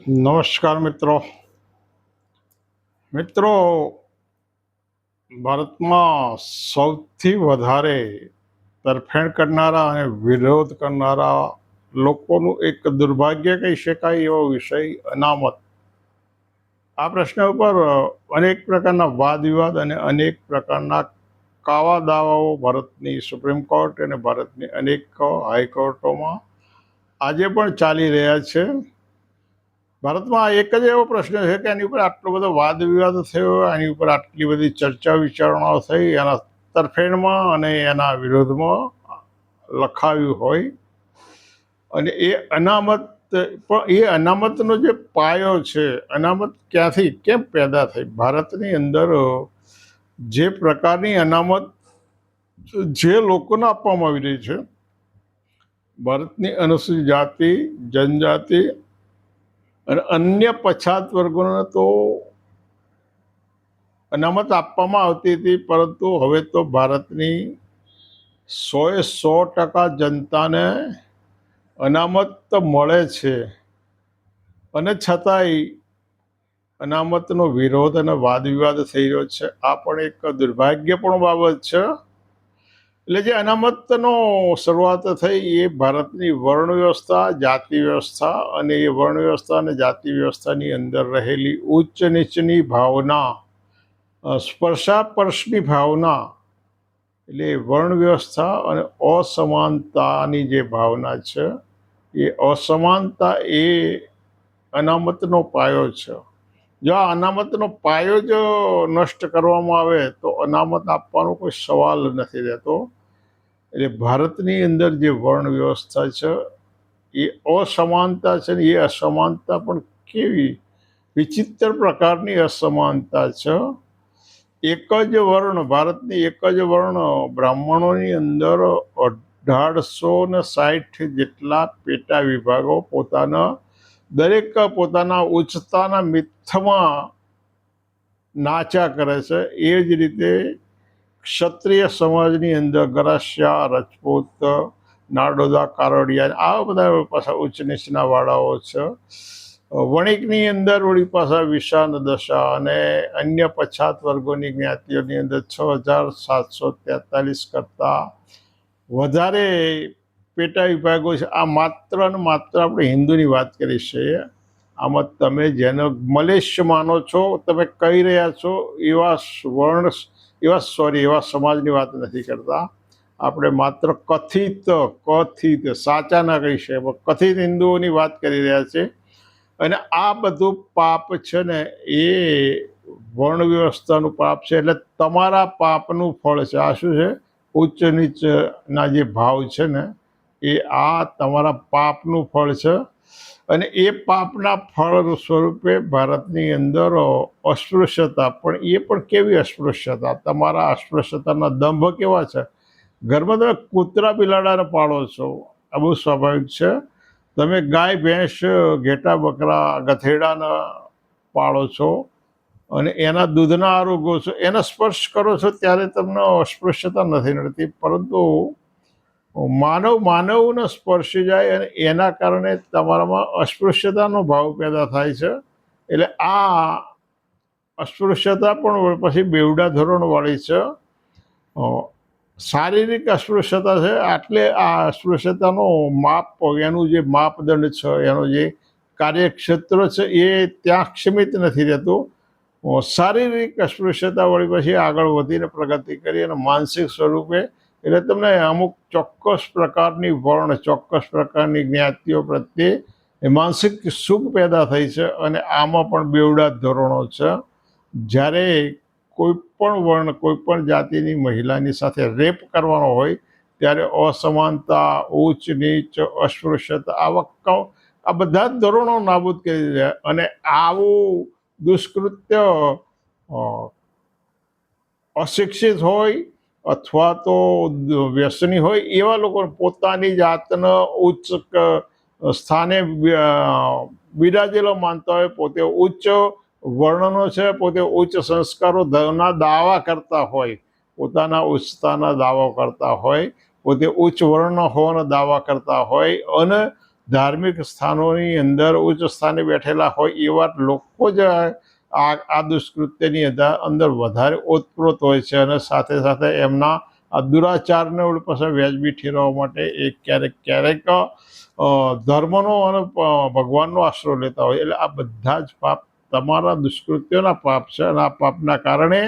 નમસ્કાર મિત્રો ભારતમાં સૌથી વધારે તરફેણ કરનારા અને વિરોધ કરનારા લોકોનું એક દુર્ભાગ્ય કહી શકાય એવો વિષય અનામત. આ પ્રશ્ન ઉપર અનેક પ્રકારના વાદ વિવાદ અને અનેક પ્રકારના કાવા દાવાઓ ભારતની સુપ્રીમ કોર્ટ અને ભારતની અનેક હાઈકોર્ટોમાં આજે પણ ચાલી રહ્યા છે. ભારતમાં એક જ એવો પ્રશ્ન છે કે એની ઉપર આટલો બધો વાદ વિવાદ થયો, એની ઉપર આટલી બધી ચર્ચા વિચારણાઓ થઈ, એના તરફેણમાં અને એના વિરોધમાં લખાવ્યું હોય. અને એ અનામતનો જે પાયો છે, અનામત ક્યાંથી કેમ પેદા થઈ? ભારતની અંદર જે પ્રકારની અનામત જે લોકોને આપવામાં આવી રહી છે, ભારતની અનુસૂચિત જાતિ, જનજાતિ અને અન્ય પછાત વર્ગોને તો અનામત આપવામાં આવતી હતી, પરંતુ હવે તો ભારતની 100% જનતાને અનામત તો મળે છે. અને છતાંય અનામતનો વિરોધ અને વાદ વિવાદ થઈ રહ્યો છે. આ પણ એક દુર્ભાગ્યપૂર્ણ બાબત છે. એટલે જે અનામતનો શરૂઆત થઈ એ ભારતની વર્ણ વ્યવસ્થા, જાતિ વ્યવસ્થા, અને એ વર્ણ વ્યવસ્થા અને જાતિ વ્યવસ્થાની અંદર રહેલી ઉચ્ચ નીચની ભાવના, સ્પર્શાપર્શની ભાવના, એટલે વર્ણ વ્યવસ્થા અને અસમાનતાની જે ભાવના છે, એ અસમાનતા એ અનામતનો પાયો છે. જો આ અનામતનો પાયો જ નષ્ટ કરવામાં આવે તો અનામત આપવાનો કોઈ સવાલ નથી રહેતો. એટલે ભારતની અંદર જે વર્ણ વ્યવસ્થા છે એ અસમાનતા છે, ને એ અસમાનતા પણ કેવી વિચિત્ર પ્રકારની અસમાનતા છે. એક જ વર્ણ, ભારતની એક જ વર્ણ બ્રાહ્મણોની અંદર 1860 જેટલા પેટા વિભાગો દરેક પોતાના ઉચ્ચતાના મિથમાં નાચા કરે છે. એ જ રીતે ક્ષત્રિય સમાજની અંદર ગરાસિયા, રજપૂત, નાડોદા, કારોડિયા, આવા બધા પાછા ઉચ્ચ નીચના વાળાઓ છે. વણિકની અંદર વળી પાછા વિશાન દશા અને અન્ય પછાત વર્ગોની જ્ઞાતિઓની અંદર 6743 કરતાં વધારે પેટા વિભાગો છે. આ માત્ર ને માત્ર આપણે હિન્દુની વાત કરી છે. આમાં તમે જેને મલેચ્છ માનો છો, તમે કહી રહ્યા છો એવા સમાજની વાત નથી કરતા. આપણે માત્ર કથિત સાચા ના કહી છે, કથિત હિન્દુઓની વાત કરી રહ્યા છે. અને આ બધું પાપ છે ને એ વર્ણ વ્યવસ્થાનું પાપ છે. એટલે તમારા પાપનું ફળ છે. આ શું છે? ઉચ્ચ નીચના જે ભાવ છે ને એ આ તમારા પાપનું ફળ છે. અને એ પાપના ફળ સ્વરૂપે ભારતની અંદર અસ્પૃશ્યતા, પણ એ પણ કેવી અસ્પૃશ્યતા? તમારા અસ્પૃશ્યતાના દંભ કેવા છે? ઘરમાં તમે કૂતરા બિલાડાને પાળો છો, આ બહુ સ્વાભાવિક છે. તમે ગાય, ભેંસ, ઘેટા, બકરા, ગધેડાને પાળો છો અને એના દૂધના આરોગો છો, એને સ્પર્શ કરો છો ત્યારે તમને અસ્પૃશ્યતા નથી નડતી. પરંતુ માનવને સ્પર્શી જાય અને એના કારણે તમારામાં અસ્પૃશ્યતાનો ભાવ પેદા થાય છે. એટલે આ અસ્પૃશ્યતા પણ પછી બેવડા ધોરણવાળી છે. શારીરિક અસ્પૃશ્યતા છે. એટલે આ અસ્પૃશ્યતાનો એનું જે માપદંડ છે, એનું જે કાર્યક્ષેત્ર છે એ ત્યાં સીમિત નથી રહેતું. શારીરિક અસ્પૃશ્યતા વળી પછી આગળ વધીને પ્રગતિ કરી અને માનસિક સ્વરૂપે, એટલે તમને અમુક ચોક્કસ પ્રકારની વર્ણ, ચોક્કસ પ્રકારની જ્ઞાતિઓ પ્રત્યે માનસિક સુખ પેદા થઈ છે. અને આમાં પણ બેવડા ધોરણો છે. જ્યારે કોઈ પણ વર્ણ, કોઈ પણ જાતિની મહિલાની સાથે રેપ કરવાનો હોય ત્યારે અસમાનતા, ઉચ્ચ નીચ, અસ્પૃશ્યતા, આ બધા જ ધોરણો નાબૂદ કરી દે. અને આવું દુષ્કૃત્ય અશિક્ષિત હોય અથવા તો વ્યસની હોય એવા લોકો પોતાની જાતને ઉચ્ચ સ્થાને બિરાજેલો માનતા હોય, પોતે ઉચ્ચ વર્ણનો છે, પોતે ઉચ્ચ સંસ્કારોના દાવા કરતા હોય, પોતાના ઉચ્ચતાના દાવા કરતા હોય, પોતે ઉચ્ચ વર્ણ હોવાના દાવા કરતા હોય અને ધાર્મિક સ્થાનોની અંદર ઉચ્ચ સ્થાને બેઠેલા હોય એવા લોકો જ આ દુષ્કૃત્યની અંદર વધારે ઓતપ્રોત હોય છે, અને સાથે સાથે એમના આ દુરાચારને પાછા વ્યાજબી ઠેરવવા માટે એ ક્યારેક ધર્મનો અને ભગવાનનો આશરો લેતા હોય. એટલે આ બધા જ પાપ તમારા દુષ્કૃત્યોના પાપ છે, અને આ પાપના કારણે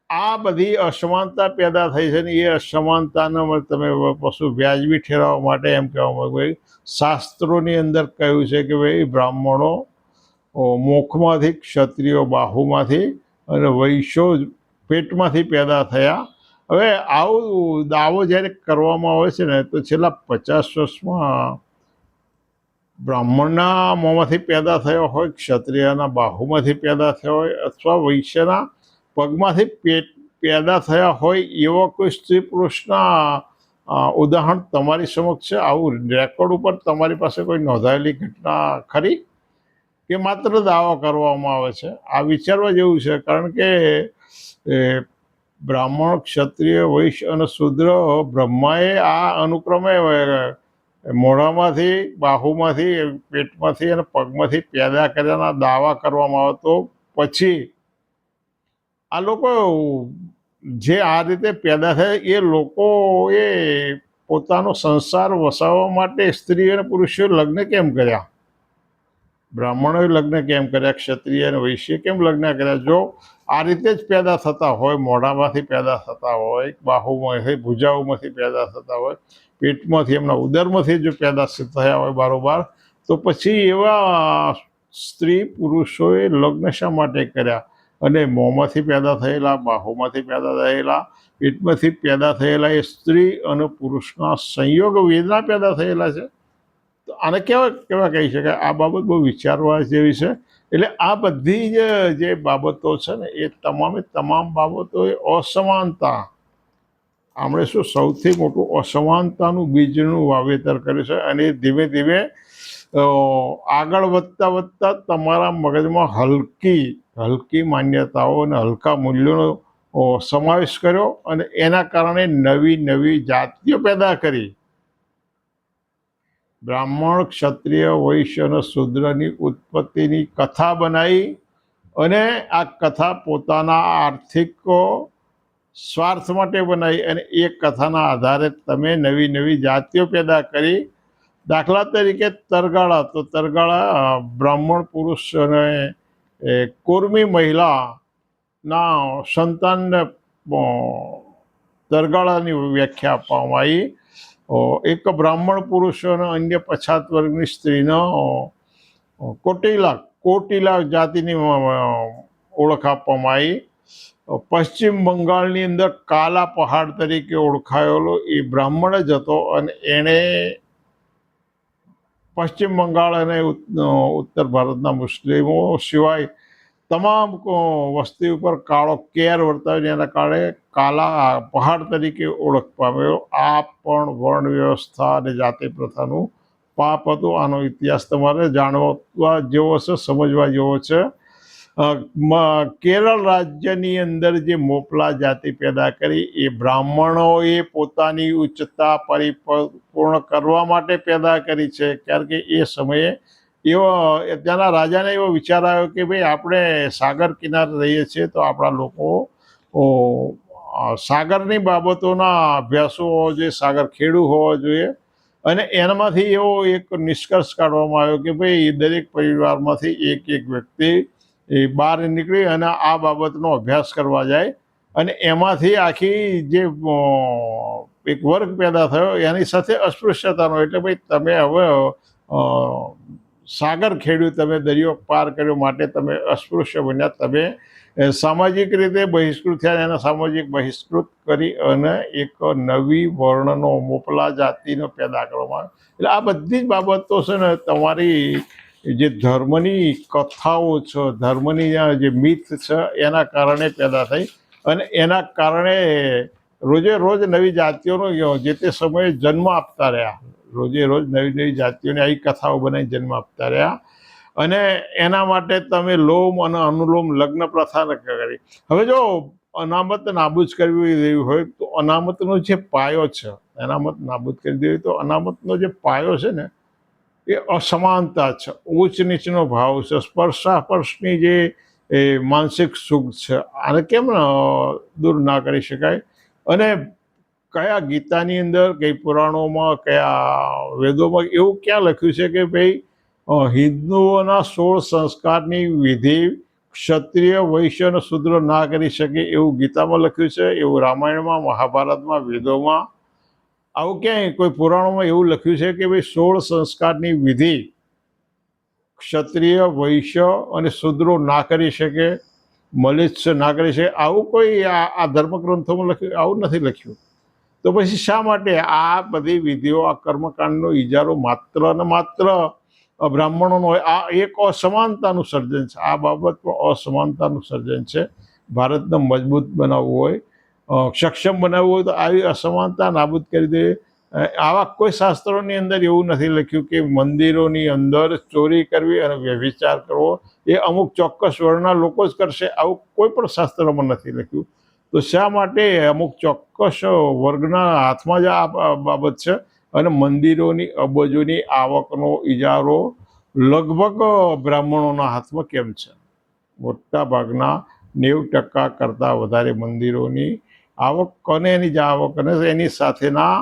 આ બધી અસમાનતા પેદા થઈ છે. ને એ અસમાનતાને તમે પશુ વ્યાજબી ઠેરવવા માટે એમ કહેવામાં ભાઈ શાસ્ત્રોની અંદર કહ્યું છે કે ભાઈ બ્રાહ્મણો મુખમાંથી, ક્ષત્રિયો બાહુમાંથી અને વૈશ્યો પેટમાંથી પેદા થયા. હવે આવું દાવો જ્યારે કરવામાં આવે છે ને તો છેલ્લા 50 વર્ષમાં બ્રાહ્મણના મોંમાંથી પેદા થયો હોય, ક્ષત્રિયના બાહુમાંથી પેદા થયો હોય, અથવા વૈશ્યના પગમાંથી પેદા થયા હોય એવો કોઈ સ્ત્રી પુરુષના ઉદાહરણ તમારી સમક્ષ છે? આવું રેકોર્ડ ઉપર તમારી પાસે કોઈ નોંધાયેલી ઘટના ખરી કે માત્ર દાવો કરવામાં આવે છે? આ વિચારવા જેવું છે, કારણ કે બ્રાહ્મણ, ક્ષત્રિય, વૈશ્ય અને શૂદ્ર બ્રહ્માએ આ અનુક્રમે મોઢામાંથી, બાહુમાંથી, પેટમાંથી અને પગમાંથી પેદા કર્યાના દાવા કરવામાં આવે તો પછી આ લોકો જે આ રીતે પેદા થાય એ લોકોએ પોતાનો સંસાર વસાવવા માટે સ્ત્રી અને પુરુષોએ લગ્ન કેમ કર્યા? બ્રાહ્મણોએ લગ્ન કેમ કર્યા? ક્ષત્રિય અને વૈશ્ય કેમ લગ્ન કર્યા? જો આ રીતે જ પેદા થતા હોય, મોઢામાંથી પેદા થતા હોય, બાહુમાંથી, ભુજાઓમાંથી પેદા થતા હોય, પેટમાંથી, એમના ઉદરમાંથી જો પેદા થયા હોય બારોબાર, તો પછી એવા સ્ત્રી પુરુષોએ લગ્ન શા માટે કર્યા? અને મોંમાંથી પેદા થયેલા, બાહુમાંથી પેદા થયેલા, પેટમાંથી પેદા થયેલા એ સ્ત્રી અને પુરુષના સંયોગ વેદના પેદા થયેલા છે. તો આને કેવા કહી શકાય? આ બાબત બહુ વિચારવા જેવી છે. એટલે આ બધી જે બાબતો છે ને એ તમામ બાબતો એ અસમાનતા, આપણે શું સૌથી મોટું અસમાનતાનું બીજનું વાવેતર કર્યું છે, અને ધીમે ધીમે આગળ વધતા તમારા મગજમાં હલકી માન્યતાઓ અને હલકા મૂલ્યોનો સમાવેશ કર્યો, અને એના કારણે નવી જાતિઓ પેદા કરી. બ્રાહ્મણ, ક્ષત્રિય, વૈશ્ય અને શૂદ્રની ઉત્પત્તિની કથા બનાવી, અને આ કથા પોતાના આર્થિક સ્વાર્થ માટે બનાવી, અને એ કથાના આધારે તમે નવી જાતિઓ પેદા કરી. દાખલા તરીકે તરગાળા, તો તરગાળા બ્રાહ્મણ પુરુષ અને કુર્મી મહિલાના સંતાનને તરગાળાની વ્યાખ્યા આપવામાં આવી. એક બ્રાહ્મણ પુરુષ અને અન્ય પછાત વર્ગની સ્ત્રીનો કોટિલા જાતિની ઓળખ આપવામાં આવી. પશ્ચિમ બંગાળની અંદર કાલા પહાડ તરીકે ઓળખાયેલો એ બ્રાહ્મણ જ હતો, અને એણે પશ્ચિમ બંગાળ અને ઉત્તર ભારતના મુસ્લિમો સિવાય તમામ વસ્તી ઉપર કાળો કેર વર્તાવીને એના કારણે કાલા પહાડ તરીકે ઓળખ પામ્યો. આ પણ વર્ણ વ્યવસ્થા અને જાતિ પ્રથાનું પાપ હતું. આનો ઇતિહાસ તમારે જાણવા જેવો છે, સમજવા જેવો છે. કેરળ રાજ્યની અંદર જે મોપલા જાતિ પેદા કરી એ બ્રાહ્મણોએ પોતાની ઉચ્ચતા પરિપૂર્ણ કરવા માટે પેદા કરી છે, કારણ કે એ સમયે ત્યાંના રાજાને એવો વિચાર આવ્યો કે ભાઈ આપણે સાગર કિનારે રહીએ છીએ, તો આપણા લોકો સાગરની બાબતોના અભ્યાસો હોવો જોઈએ, સાગર ખેડૂ હોવો જોઈએ. અને એનામાંથી એવો એક નિષ્કર્ષ કાઢવામાં આવ્યો કે ભાઈ દરેક પરિવારમાંથી એક વ્યક્તિ બહાર નીકળી અને આ બાબતનો અભ્યાસ કરવા જાય, અને એમાંથી આખી જે એક વર્ગ પેદા થયો, એની સાથે અસ્પૃશ્યતાનો. એટલે ભાઈ તમે હવે સાગર ખેડ્યું, તમે દરિયો પાર કર્યો, માટે તમે અસ્પૃશ્ય બન્યા, તમે સામાજિક રીતે બહિષ્કૃત થયા. એને સામાજિક બહિષ્કૃત કરી અને એક નવી વર્ણનો મોપલા જાતિનો પેદા કરવામાં આવે. એટલે આ બધી જ બાબતો છે ને તમારી જે ધર્મની કથાઓ છે, ધર્મની જે મિથ છે, એના કારણે પેદા થઈ, અને એના કારણે રોજ નવી જાતિઓનો જે તે સમયે જન્મ આપતા રહ્યા. રોજ નવી જાતિઓની આવી કથાઓ બનાવી જન્મ આપતા રહ્યા, અને એના માટે તમે લોમ અને અનુલોમ લગ્ન પ્રથા કરી. હવે જો અનામત નાબૂદ કરવી રહ્યું હોય તો અનામતનો જે પાયો છે, અનામત નાબૂદ કરી દેવી. તો અનામતનો જે પાયો છે ને એ અસમાનતા છે, ઉચ્ચ નીચનો ભાવ છે, સ્પર્શાસ્પર્શની જે માનસિક સુખ છે, આને કેમ દૂર ના કરી શકાય? અને કયા ગીતાની અંદર, કઈ પુરાણોમાં, કયા વેદોમાં એવું ક્યાં લખ્યું છે કે ભાઈ હિન્દુઓના 16 સંસ્કારની વિધિ ક્ષત્રિય, વૈશ્ય અને શૂદ્ર ના કરી શકે એવું ગીતામાં લખ્યું છે? એવું રામાયણમાં, મહાભારતમાં, વેદોમાં આવું ક્યાંય કોઈ પુરાણોમાં એવું લખ્યું છે કે ભાઈ 16 સંસ્કારની વિધિ ક્ષત્રિય, વૈશ્ય અને શૂદ્રો ના કરી શકે, મલેચ્છ ના કરી શકે? આવું કોઈ આ ધર્મગ્રંથોમાં લખ્યું? આવું નથી લખ્યું. તો પછી શા માટે આ બધી વિધિઓ, આ કર્મકાંડનો ઇજારો માત્ર ને માત્ર બ્રાહ્મણોનો હોય? આ એક અસમાનતાનું સર્જન છે. આ બાબત પર અસમાનતાનું સર્જન છે. ભારતને મજબૂત બનાવવું હોય, સક્ષમ બનાવવું હોય તો આવી અસમાનતા નાબૂદ કરી દે. આવા કોઈ શાસ્ત્રોની અંદર એવું નથી લખ્યું કે મંદિરોની અંદર ચોરી કરવી અને વ્યભિચાર કરવો એ અમુક ચોક્કસ વર્ણના લોકો જ કરશે, આવું કોઈ પણ શાસ્ત્રમાં નથી લખ્યું. તો શા માટે અમુક ચોક્કસ વર્ગના હાથમાં જ આ બાબત છે? અને મંદિરોની અબજોની આવકનો ઇજારો લગભગ બ્રાહ્મણોના હાથમાં કેમ છે? મોટા ભાગના 90% કરતાં વધારે મંદિરોની આવક અને એની જ આવક અને એની સાથેના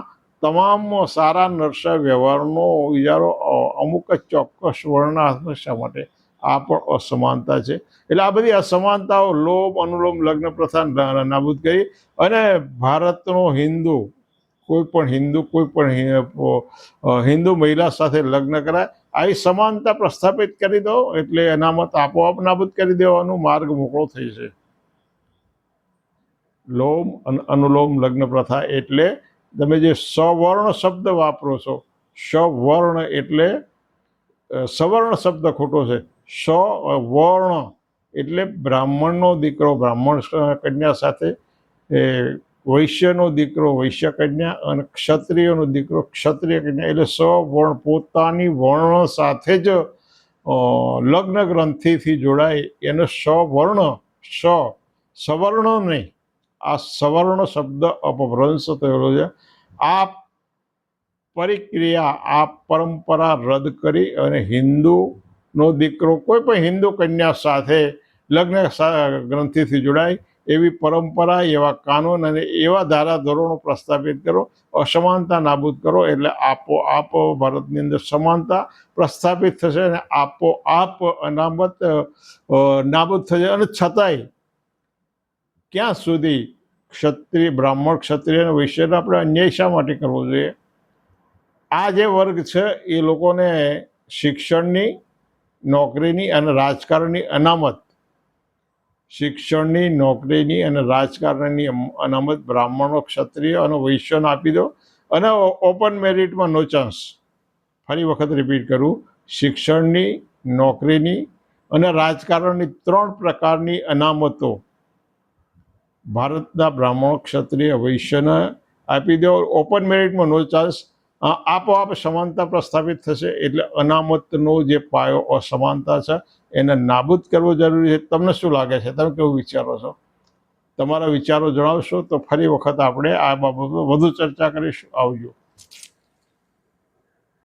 તમામ સારા નરસા વ્યવહારનો ઇજારો અમુક જ ચોક્કસ વર્ણના હાથમાં શા માટે? આ પણ અસમાનતા છે. એટલે આ બધી અસમાનતાઓ, લોમ અનુલોમ લગ્ન પ્રથા નાબૂદ કરી અને ભારતનો હિન્દુ, કોઈ પણ હિન્દુ મહિલા સાથે લગ્ન કરાય, આવી સમાનતા પ્રસ્થાપિત કરી દો એટલે અનામત આપોઆપ નાબૂદ કરી દેવાનો માર્ગ મોકળો થઈ છે. લોમ અનુલોમ લગ્ન પ્રથા એટલે તમે જે સવર્ણ શબ્દ વાપરો છો, સવર્ણ એટલે સવર્ણ શબ્દ ખોટો છે. સવર્ણ એટલે બ્રાહ્મણનો દીકરો બ્રાહ્મણ કન્યા સાથે, વૈશ્યનો દીકરો વૈશ્ય કન્યા અને ક્ષત્રિયનો દીકરો ક્ષત્રિય કન્યા, એટલે સવર્ણ પોતાની વર્ણ સાથે જ લગ્ન ગ્રંથિથી જોડાય એને સવર્ણ. સવર્ણ નહીં, આ સવર્ણ શબ્દ અપભ્રંશ થયેલો છે. આ પરિક્રિયા, આ પરંપરા રદ કરી અને હિન્દુનો દીકરો કોઈ પણ હિન્દુ કન્યા સાથે લગ્ન ગ્રંથિથી જોડાય એવી પરંપરા, એવા કાનૂન અને એવા ધારાધોરણો પ્રસ્થાપિત કરો, અસમાનતા નાબૂદ કરો, એટલે આપોઆપ ભારતની અંદર સમાનતા પ્રસ્થાપિત થશે અને આપોઆપ અનામત નાબૂદ થશે. અને છતાંય ક્યાં સુધી બ્રાહ્મણ, ક્ષત્રિય અને વૈશ્યને આપણે અન્યાય શા માટે કરવો જોઈએ? આ જે વર્ગ છે એ લોકોને શિક્ષણની, નોકરીની અને રાજકારણની અનામત, શિક્ષણની, નોકરીની અને રાજકારણની અનામત બ્રાહ્મણો, ક્ષત્રિય અને વૈશ્યને આપી દો અને ઓપન મેરિટમાં નો ચાન્સ. ફરી વખત રિપીટ કરું, શિક્ષણની, નોકરીની અને રાજકારણની 3 પ્રકારની અનામતો ભારતના બ્રાહ્મણો, ક્ષત્રિય, વૈશ્યને આપી દો, ઓપન મેરિટમાં નો ચાન્સ. આપોઆપ સમાનતા પ્રસ્થાપિત થશે. એટલે અનામતનો જે પાયો અસમાનતા છે એને નાબૂદ કરવો જરૂરી છે. તમને શું લાગે છે? તમે કેવું વિચારો છો? તમારા વિચારો જણાવશો તો ફરી વખત આપણે આ બાબતમાં વધુ ચર્ચા કરીશું. આવજો.